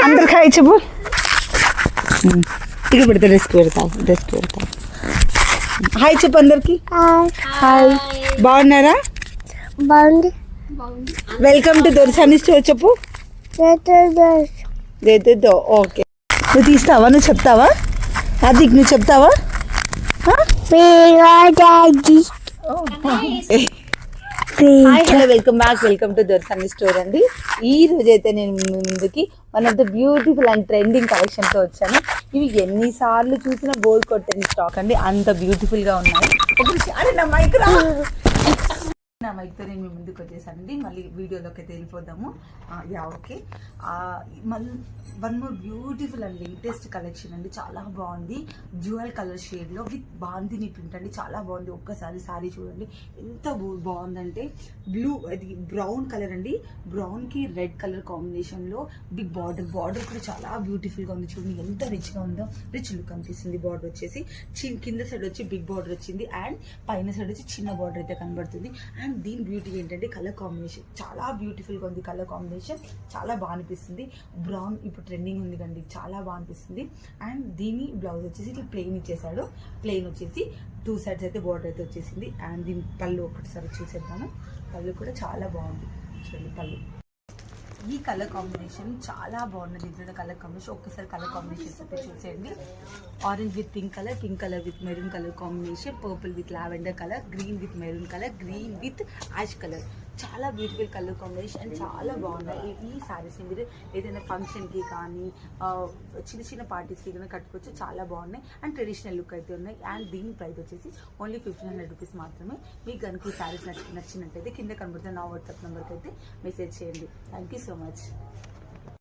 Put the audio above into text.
అందరికి హాయ్ చెప్పు. ఇక పెడతా డెస్క్ పెడతా హాయ్ చెప్పు అందరికి. హాయ్ బాగున్నారా? బాగుంది. వెల్కమ్ టు దొరసాని స్టోర్ చెప్పు. ఓకే నువ్వు తీస్తావా? నువ్వు చెప్తావా? హార్దిక్ నువ్వు చెప్తావా? Hello welcome to Dorasani store అండి. ఈ రోజు అయితే నేను మీ ముందుకి one of the beautiful and trending కలెక్షన్తో వచ్చాను. ఇవి ఎన్నిసార్లు చూసినా బోర్ కొట్టని స్టాక్ అండి, అంత బ్యూటిఫుల్గా ఉన్నాయి. అరే నా మైక్తో నేను మీ ముందుకు వచ్చేసానండి. మళ్ళీ వీడియోలోకి అయితే వెళ్ళిపోదాము. ఓకే మళ్ళీ one more beautiful and latest collection అండి. చాలా బాగుంది. డ్యూయల్ కలర్ షేడ్లో విత్ బాందిని ప్రింట్ అండి. చాలా బాగుంది. ఒక్కసారి సారీ చూడండి ఎంత బాగుందంటే బ్లూ అది బ్రౌన్ కలర్ అండి. బ్రౌన్కి రెడ్ కలర్ కాంబినేషన్లో బిగ్ బార్డర్ కూడా చాలా బ్యూటిఫుల్గా ఉంది. చూడండి ఎంత రిచ్గా ఉందో. రిచ్ లుక్ అనిపిస్తుంది. బార్డర్ వచ్చేసి కింద సైడ్ వచ్చి బిగ్ బార్డర్ వచ్చింది అండ్ పైన సైడ్ వచ్చి చిన్న బార్డర్ అయితే కనబడుతుంది. అండ్ దీని బ్యూటీ ఏంటంటే కలర్ కాంబినేషన్ చాలా బ్యూటిఫుల్గా ఉంది. కలర్ కాంబినేషన్ చాలా బాగా అనిపిస్తుంది. బ్రౌన్ ఇప్పుడు ట్రెండింగ్ ఉంది కండి, చాలా బాగా అనిపిస్తుంది. అండ్ దీని బ్లౌజ్ వచ్చేసి ఇట్లా ప్లెయిన్ ఇచ్చేసాడు. ప్లెయిన్ వచ్చేసి 2 sides అయితే బార్డర్ అయితే వచ్చేసింది. అండ్ దీని పళ్ళు ఒకటిసారి చూసేద్దాము. పళ్ళు కూడా చాలా బాగుంది. చూడండి పళ్ళు. ఈ కలర్ కాంబినేషన్ చాలా బాగున్నది. దీంట్లో కలర్ కాంబినేషన్ ఒక్కసారి కలర్ కాంబినేషన్స్ అయితే చూసేయండి. Orange with pink colour with maroon colour combination, purple with lavender colour, green with maroon colour, green with ash colour. చాలా బ్యూటిఫుల్ కలర్ కాంబినేషన్ అండ్ చాలా బాగున్నాయి. ఈ శారీస్ని మీరు ఏదైనా ఫంక్షన్కి కానీ చిన్న పార్టీస్కి కానీ కట్టుకోవచ్చు. చాలా బాగున్నాయి అండ్ ట్రెడిషనల్ లుక్ అయితే ఉన్నాయి. అండ్ దీని ప్రైస్ వచ్చేసి ఓన్లీ 1500 రూపీస్ మాత్రమే. మీకు కనుక ఈ శారీస్ నచ్చినట్టయితే కింద కనబడుతున్న నా వాట్సాప్ నెంబర్కి అయితే మెసేజ్ చేయండి. Thank you so much.